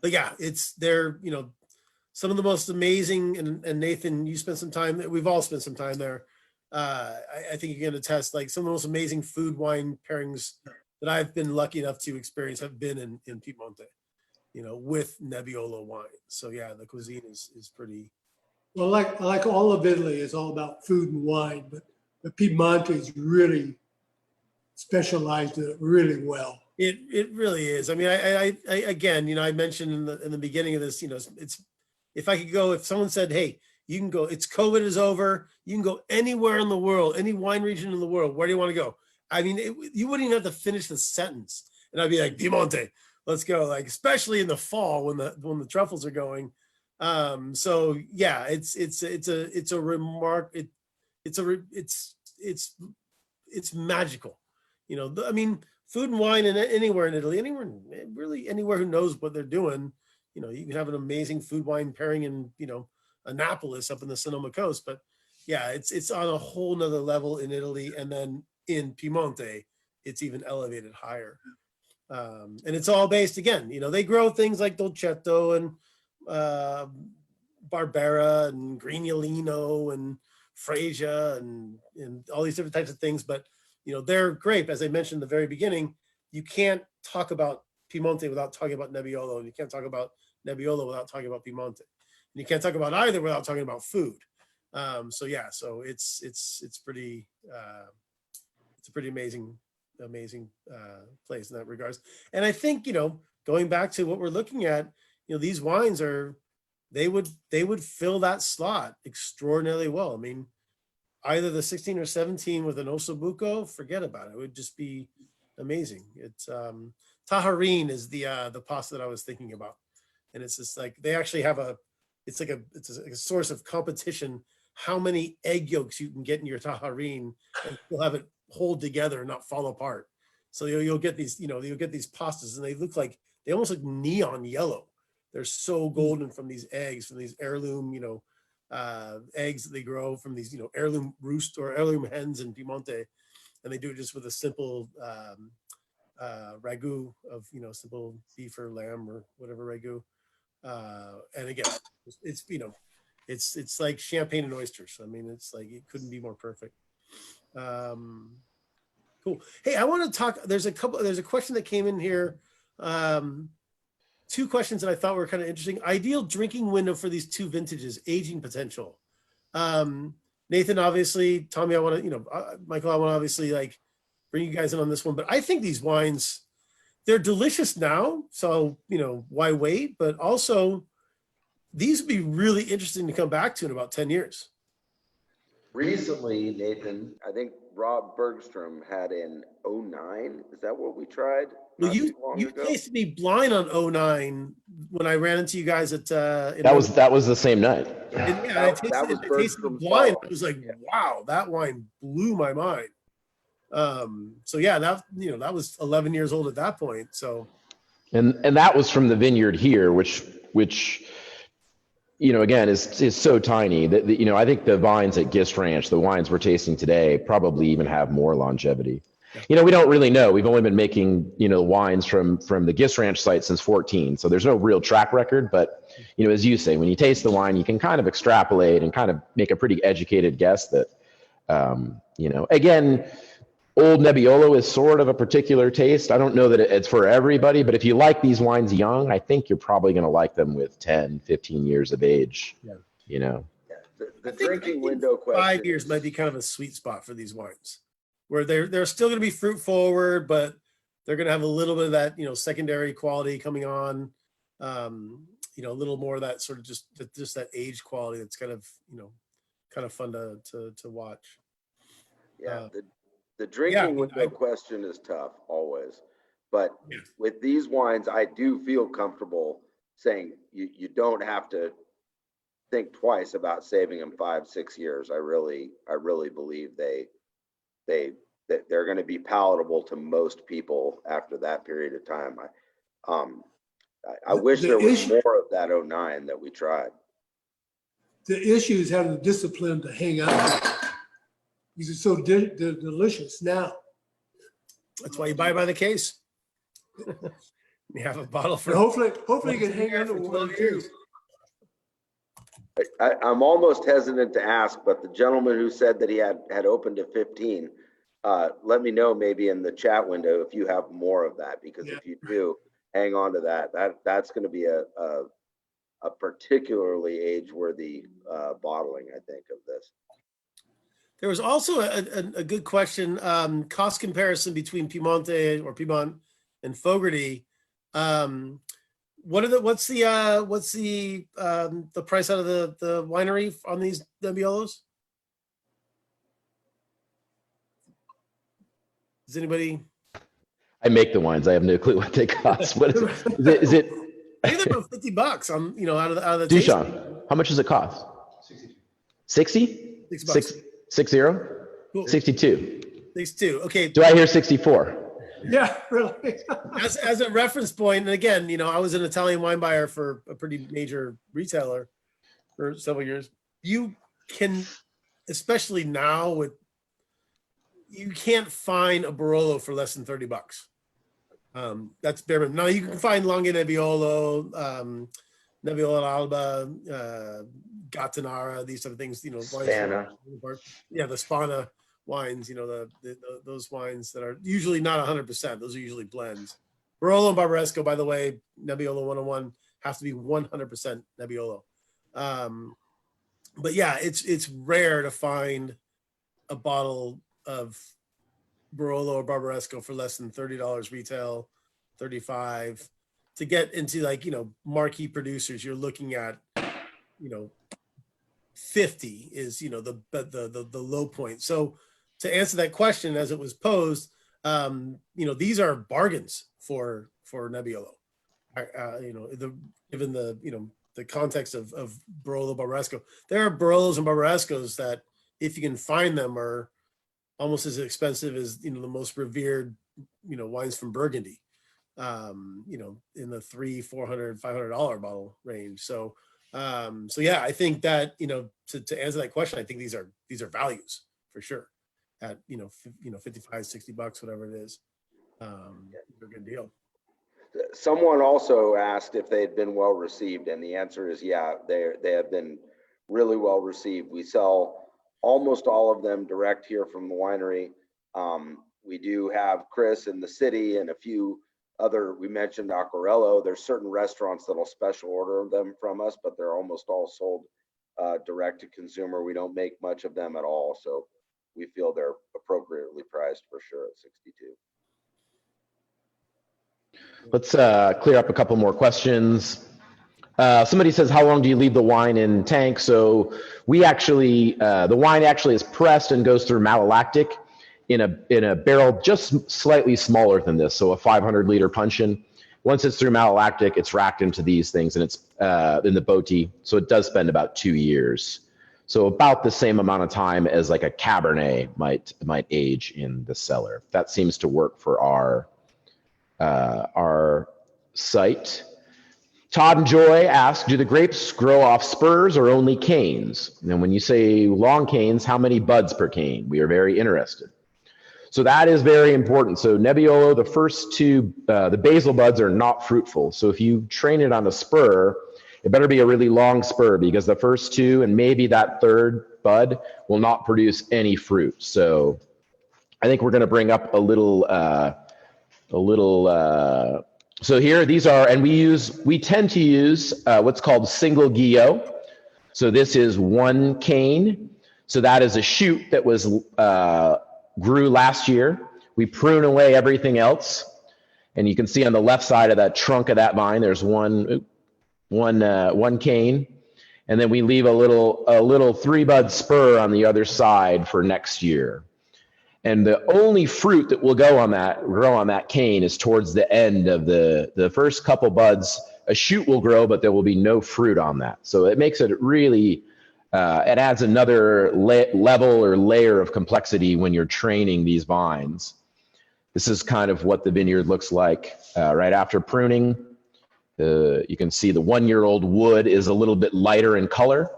But yeah, they're some of the most amazing, and Nathan, you spent some time, we've all spent some time there. I think you can attest, like some of the most amazing food wine pairings that I've been lucky enough to experience have been in Piemonte, with Nebbiolo wine. So yeah, the cuisine is pretty. Well, like all of Italy is all about food and wine, but Piemonte is really specialized in it really well. It really is. I mean, I again, I mentioned in the beginning of this, it's, if I could go, if someone said, hey, you can go, it's COVID is over, you can go anywhere in the world, any wine region in the world, where do you want to go? I mean, you wouldn't even have to finish the sentence, and I'd be like, Piemonte, let's go. Like, especially in the fall when the truffles are going. So yeah, it's magical. I mean, food and wine and anywhere in Italy, anywhere who knows what they're doing, you can have an amazing food wine pairing in, Annapolis up in the Sonoma coast. But yeah, it's on a whole nother level in Italy. And then in Piemonte, it's even elevated higher. And it's all based, again, they grow things like Dolcetto and Barbera and Grignolino and Fresia and all these different types of things. But their grape, as I mentioned in the very beginning, you can't talk about Piemonte without talking about Nebbiolo, and you can't talk about Nebbiolo without talking about Piemonte, and you can't talk about either without talking about food. So yeah, so it's pretty it's a pretty amazing place in that regards. And I think going back to what we're looking at, these wines they would fill that slot extraordinarily well. I mean, either the 16 or 17 with an Osobuco, forget about it. It would just be amazing. It's Tajarin is the pasta that I was thinking about. And it's just like, they actually have it's a source of competition, how many egg yolks you can get in your Tajarin and still have it hold together and not fall apart. So you'll get these, you'll get these pastas, and they almost look neon yellow. They're so golden from these eggs, from these heirloom, eggs that they grow from these, heirloom roost or heirloom hens in Piemonte, and they do it just with a simple ragu of, simple beef or lamb or whatever ragu. And again, it's like champagne and oysters. I mean, it's like, it couldn't be more perfect. Cool. Hey, I want to talk, there's a question that came in here. Two questions that I thought were kind of interesting. Ideal drinking window for these two vintages, aging potential. Nathan, obviously, Tommy, I want to, Michael, I want to obviously bring you guys in on this one, but I think these wines, they're delicious now. So, why wait? But also, these would be really interesting to come back to in about 10 years. Recently, Nathan, I think Rob Bergstrom had in 09. Is that what we tried? Well, you tasted me blind on 09 when I ran into you guys at that was the same night. And yeah, I tasted me blind. I was like, wow, that wine blew my mind. So yeah, that was 11 years old at that point. So and that was from the vineyard here, which again is so tiny that I think the vines at Gist Ranch, the wines we're tasting today, probably even have more longevity. We don't really know. We've only been making, wines from the Gist Ranch site since 14. So there's no real track record, but, as you say, when you taste the wine, you can kind of extrapolate and kind of make a pretty educated guess that, again, old Nebbiolo is sort of a particular taste. I don't know that it's for everybody, but if you like these wines young, I think you're probably going to like them with 10, 15 years of age, The drinking window question. 5 years might be kind of a sweet spot for these wines, where they're still going to be fruit forward, but they're going to have a little bit of that, secondary quality coming on, a little more of that sort of just that age quality that's kind of, kind of fun to watch. Yeah, the drinking window question is tough always, but with these wines, I do feel comfortable saying you don't have to think twice about saving them 5-6 years. I really believe they that they're going to be palatable to most people after that period of time. I wish there was more of that 09 that we tried. The issue is having the discipline to hang out because it's so delicious now. That's why you buy by the case. You have a bottle for. And hopefully you can hang on to for one 12 too. years. I'm almost hesitant to ask, but the gentleman who said that he had opened at 15, let me know maybe in the chat window if you have more of that, because if you do, hang on to that. That's going to be a particularly age-worthy bottling, I think, of this. There was also a good question, cost comparison between Piedmont and Fogarty. What's the price out of the winery on these Nebbiolos? Does anybody? I make the wines. I have no clue what they cost. What is it? Is it? I think they're about $50 on, out of the Duchamp, how much does it cost? 60? $60. 60? Cool. 62. 62. Okay. Do I hear 64? Yeah, really. as a reference point, and again, I was an Italian wine buyer for a pretty major retailer for several years. You can, especially now you can't find a Barolo for less than $30. That's bare minimum. Now you can find Longa Nebbiolo, Nebbiolo Alba, Gattinara, these sort of things. Spana. Yeah, the Spana wines. Those wines that are usually not 100%. Those are usually blends. Barolo and Barbaresco, by the way, Nebbiolo 101 have to be 100% Nebbiolo. But yeah, it's rare to find a bottle of Barolo or Barbaresco for less than $30 retail, $35. To get into marquee producers, you're looking at 50 is the low point. So to answer that question as it was posed, these are bargains for Nebbiolo. Given the context of Barolo Barbaresco, there are Barolos and Barbarescos that, if you can find them, are almost as expensive as the most revered wines from Burgundy, in the $300, $400, $500 bottle range. So yeah, I think that to answer that question, I think these are values for sure at $55, $60, whatever it is. A good deal. Someone also asked if they had been well received, and the answer is yeah, they have been really well received. We sell almost all of them direct here from the winery. We do have Chris in the city and a few other, we mentioned Acquarello. There's certain restaurants that'll special order them from us, but they're almost all sold direct to consumer. We don't make much of them at all. So we feel they're appropriately priced for sure at 62. Let's clear up a couple more questions. Somebody says, how long do you leave the wine in tank? So we actually, the wine actually is pressed and goes through malolactic in a barrel just slightly smaller than this. So a 500-liter puncheon. Once it's through malolactic, it's racked into these things, and it's in the botti. So it does spend about 2 years. So about the same amount of time as like a Cabernet might age in the cellar. That seems to work for our site. Todd and Joy ask, do the grapes grow off spurs or only canes? And when you say long canes, how many buds per cane? We are very interested. So that is very important. So Nebbiolo, the first two, the basal buds are not fruitful. So if you train it on a spur, it better be a really long spur, because the first two and maybe that third bud will not produce any fruit. So I think we're going to bring up a little, so here, these are, and we tend to use what's called single guillot. So this is one cane. So that is a shoot that was grew last year. We prune away everything else. And you can see on the left side of that trunk of that vine, there's one cane. And then we leave a little 3-bud spur on the other side for next year. And the only fruit that will grow on that cane is towards the end of the first couple buds. A shoot will grow, but there will be no fruit on that. So it makes it really It adds another level or layer of complexity when you're training these vines. This is kind of what the vineyard looks like right after pruning. You can see the 1-year-old wood is a little bit lighter in color.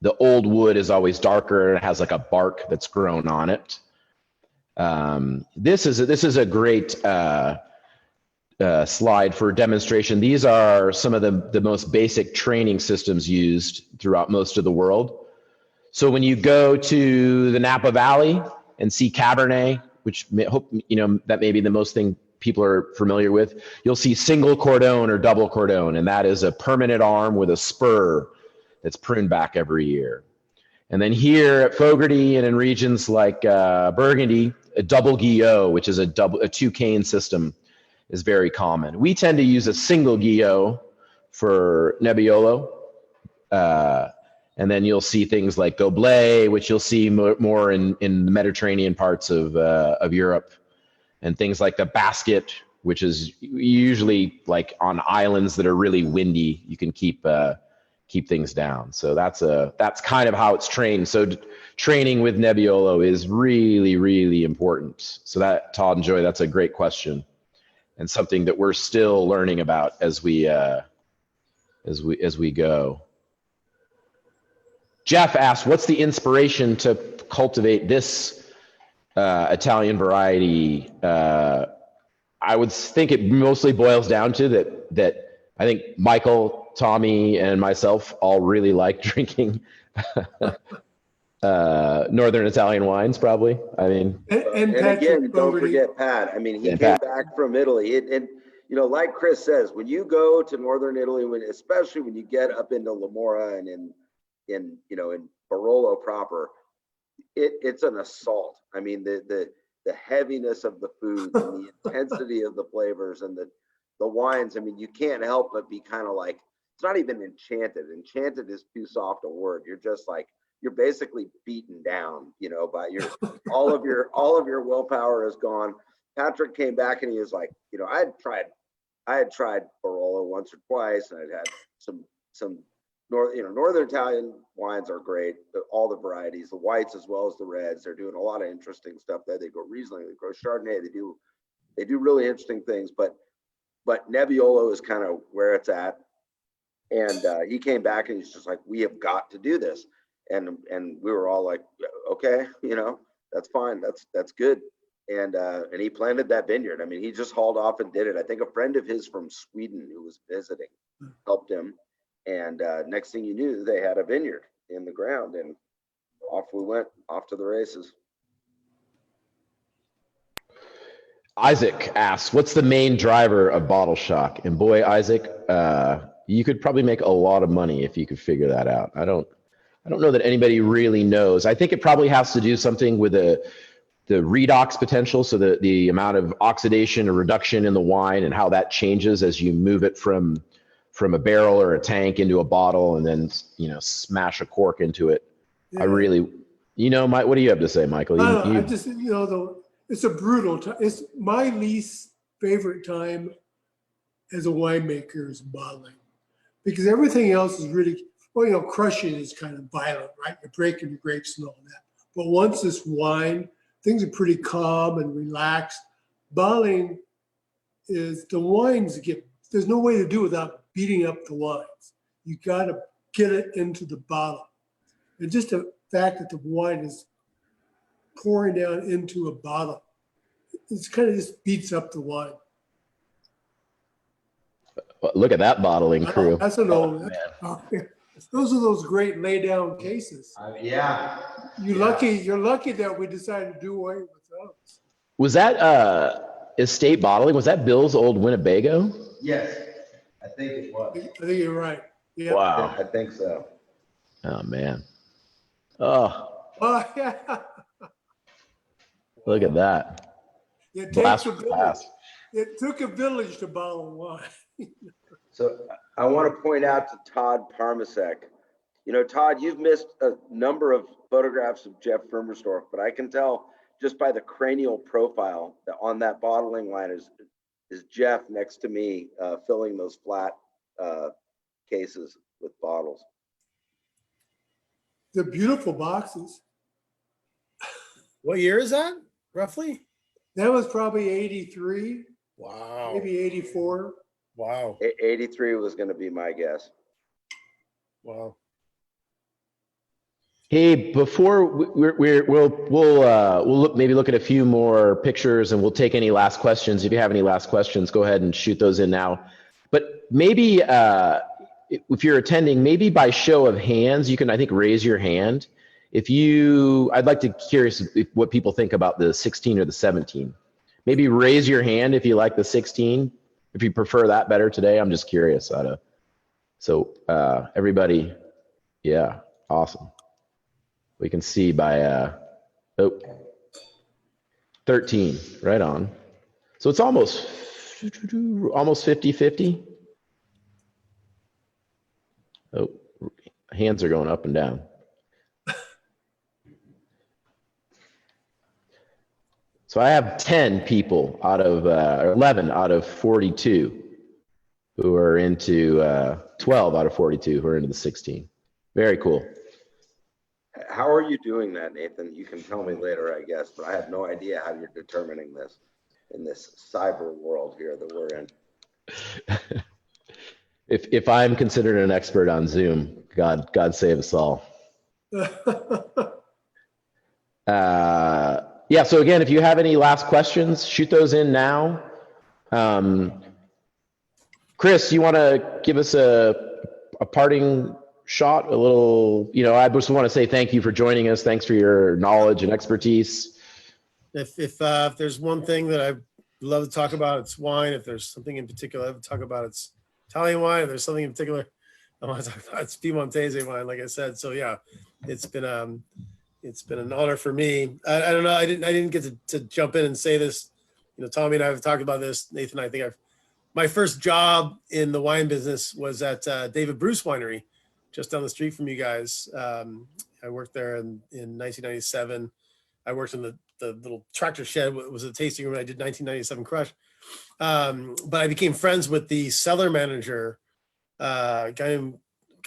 The old wood is always darker and it has like a bark that's grown on it. This is a great slide for demonstration. These are some of the most basic training systems used throughout most of the world. So when you go to the Napa Valley and see Cabernet, which that may be the most thing people are familiar with, you'll see single cordon or double cordon, and that is a permanent arm with a spur that's pruned back every year. And then here at Fogarty and in regions like Burgundy, a double guillot, which is a 2-cane system, is very common. We tend to use a single guillot for Nebbiolo. And then you'll see things like Goblet, which you'll see more in the Mediterranean parts of Europe, and things like the basket, which is usually like on islands that are really windy. You can keep things down. So that's kind of how it's trained. So training with Nebbiolo is really, really important. So that, Todd and Joy, that's a great question, and something that we're still learning about as we go. Jeff asked, what's the inspiration to cultivate this Italian variety? I would think it mostly boils down to that I think Michael, Tommy, and myself all really like drinking Northern Italian wines, probably. I mean, And again, don't Fogarty. forget Pat. I mean, he And came Pat. back from Italy, and like Chris says, when you go to Northern Italy, especially when you get up into Lamora and in Barolo proper, it's an assault. I mean, the heaviness of the food and the intensity of the flavors and the wines. I mean, you can't help but be kind of like, it's not even enchanted. Enchanted is too soft a word. You're just like, you're basically beaten down, by all of your willpower is gone. Patrick came back and he was like, I had tried Barolo once or twice, and I'd had some Northern Italian wines are great. All the varieties, the whites as well as the reds. They're doing a lot of interesting stuff there. They grow Riesling, they grow Chardonnay. They do really interesting things, but Nebbiolo is kind of where it's at. And he came back and he's just like, we have got to do this. And we were all like, okay, that's fine. That's good. And he planted that vineyard. I mean, he just hauled off and did it. I think a friend of his from Sweden who was visiting helped him. And next thing you knew, they had a vineyard in the ground, and off we went, off to the races. Isaac asks, what's the main driver of bottle shock? And boy, Isaac, you could probably make a lot of money if you could figure that out. I don't know that anybody really knows. I think it probably has to do something with the redox potential, so the amount of oxidation or reduction in the wine and how that changes as you move it from a barrel or a tank into a bottle and then smash a cork into it. Yeah. I really, what do you have to say, Michael? I just, it's a brutal time. It's my least favorite time as a winemaker is bottling, because everything else is really, crushing is kind of violent, right? You're breaking the grapes and all that. But once this wine, things are pretty calm and relaxed. Bottling is the wines there's no way to do it without beating up the wines. You got to get it into the bottle. And just the fact that the wine is pouring down into a bottle, it's kind of just beats up the wine. Look at that bottling crew. That's an old. Those are those great lay down cases. Yeah. You're lucky that we decided to do away with those. Was that estate bottling? Was that Bill's old Winnebago? Yes, I think it was. I think you're right. Yeah. Wow. I think so. Oh man. Oh, Oh, yeah. look at that. It Blast takes a from the village. past. It took a village to bottle wine. So I want to point out to Todd Parmasek. Todd, you've missed a number of photographs of Jeff Firmersdorf, but I can tell just by the cranial profile that on that bottling line is Jeff next to me, filling those flat cases with bottles. They're beautiful boxes. What year is that, roughly? That was probably 83, Wow. maybe 84. Wow. 83 was going to be my guess. Wow. Hey, before we'll look at a few more pictures, and we'll take any last questions. If you have any last questions, go ahead and shoot those in now. But maybe if you're attending, maybe by show of hands, you can, I think, raise your hand. I'd like to curious what people think about the 16 or the 17. Maybe raise your hand if you like the 16. If you prefer that better today, I'm just curious. So everybody, yeah, awesome. We can see by 13, right on. So it's almost 50-50. Oh, hands are going up and down. So I have 10 people out of, 11 out of 42 who are into, 12 out of 42 who are into the 16. Very cool. How are you doing that, Nathan? You can tell me later, I guess, but I have no idea how you're determining this in this cyber world here that we're in. If I'm considered an expert on Zoom, God save us all. Yeah, so again, if you have any last questions, shoot those in now. Chris, you want to give us a parting shot, a little, I just want to say thank you for joining us. Thanks for your knowledge and expertise. If there's one thing that I love to talk about, it's wine. If there's something in particular I love to talk about, it's Italian wine. If there's something in particular I want to talk about, it's Piemontese wine, like I said. So yeah, it's been an honor for me. I don't know. I didn't get to jump in and say this. Tommy and I have talked about this. Nathan, I think my first job in the wine business was at David Bruce Winery, just down the street from you guys. I worked there in 1997. I worked in the little tractor shed. It was a tasting room. I did 1997 Crush. But I became friends with the cellar manager, guy named,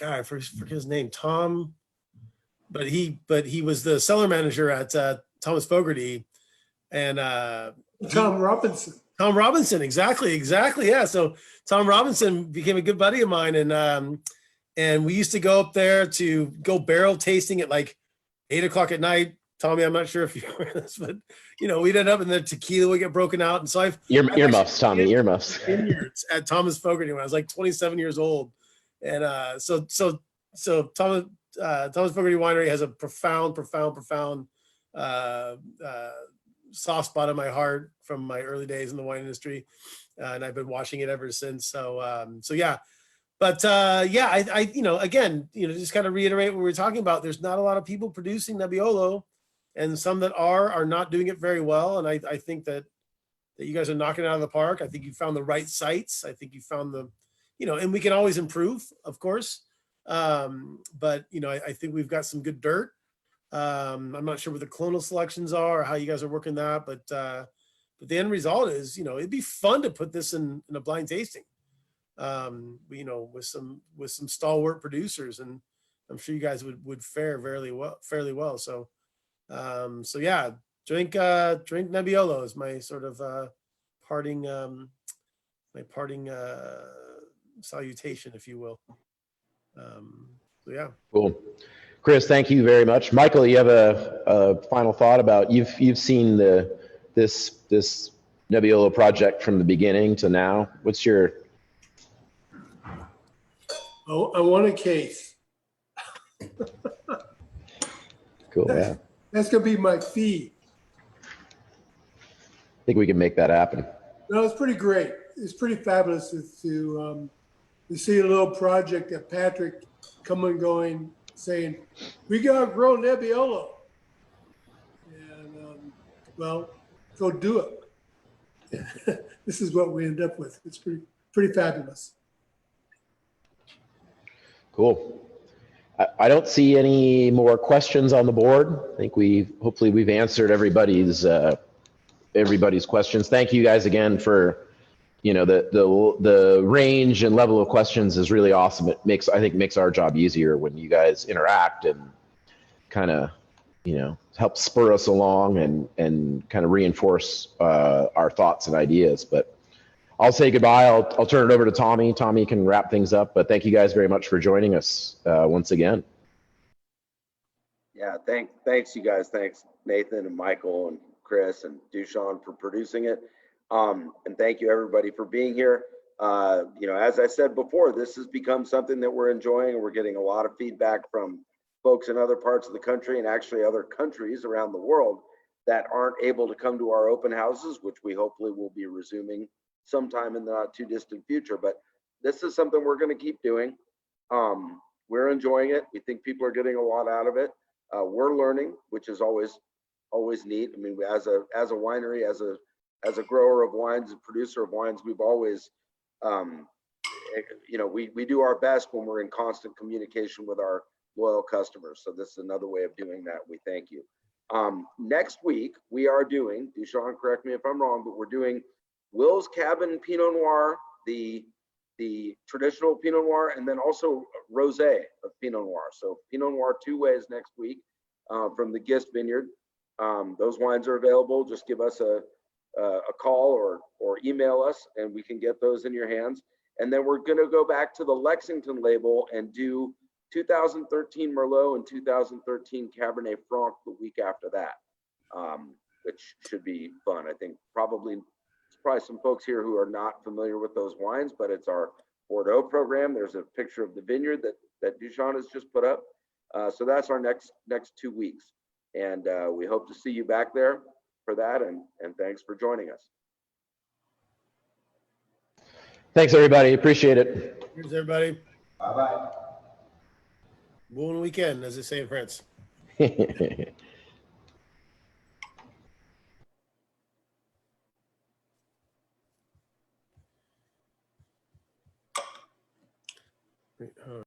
I forget his name, Tom. But he was the cellar manager at Thomas Fogarty, and Tom Robinson. Tom Robinson, exactly, yeah. So Tom Robinson became a good buddy of mine, and we used to go up there to go barrel tasting at like 8 o'clock at night. Tommy, I'm not sure if you remember this, but we'd end up in the tequila would get broken out, and so earmuffs, Tommy, earmuffs. Vineyards at Thomas Fogarty when I was like 27 years old, and so Thomas Fogarty Winery has a profound soft spot in my heart from my early days in the wine industry, and I've been watching it ever since. So yeah, but yeah, I again, just kind of reiterate what we were talking about. There's not a lot of people producing Nebbiolo, and some that are not doing it very well. And I think that you guys are knocking it out of the park. I think you found the right sites. I think you found and we can always improve, of course. But I think we've got some good dirt. I'm not sure what the clonal selections are or how you guys are working that, but the end result is, it'd be fun to put this in a blind tasting, with some stalwart producers, and I'm sure you guys would fare fairly well. So yeah, drink Nebbiolo is my sort of parting salutation, if you will. So yeah. Cool. Chris, thank you very much. Michael, you have a final thought about, you've seen this Nebbiolo project from the beginning to now. What's your? Oh, I want a case. Cool. Yeah. That's gonna be my fee. I think we can make that happen. No, it's pretty great. It's pretty fabulous to see a little project that Patrick coming and going saying, we got to grow Nebbiolo. And, well, go do it. This is what we end up with. It's pretty fabulous. Cool. I don't see any more questions on the board. I think hopefully we've answered everybody's questions. Thank you guys again for, the range and level of questions is really awesome. It makes our job easier when you guys interact, and kind of, help spur us along and kind of reinforce our thoughts and ideas. But I'll say goodbye. I'll turn it over to Tommy. Tommy can wrap things up, but thank you guys very much for joining us once again. Yeah, thanks you guys. Thanks Nathan and Michael and Chris and Dushan for producing it. And thank you everybody for being here. As I said before, this has become something that we're enjoying, and we're getting a lot of feedback from folks in other parts of the country and actually other countries around the world that aren't able to come to our open houses, which we hopefully will be resuming sometime in the not too distant future. But this is something we're going to keep doing. We're enjoying it. We think people are getting a lot out of it. We're learning, which is always neat. I mean, as a winery, as a grower of wines, a producer of wines, we've always, we do our best when we're in constant communication with our loyal customers. So this is another way of doing that. We thank you. Next week, we are doing, Dushan, correct me if I'm wrong, but we're doing Will's Cabin Pinot Noir, the traditional Pinot Noir, and then also Rosé of Pinot Noir. So Pinot Noir 2 ways next week from the Gist Vineyard. Those wines are available. Just give us a call or email us, and we can get those in your hands. And then we're going to go back to the Lexington label and do 2013 Merlot and 2013 Cabernet Franc the week after that, which should be fun. I think probably some folks here who are not familiar with those wines, but it's our Bordeaux program. There's a picture of the vineyard that Dushan has just put up. So that's our next 2 weeks. And we hope to see you back there for that. And thanks for joining us. Thanks, everybody. Appreciate it. Cheers, everybody. Bye-bye. Bon weekend, as they say in France.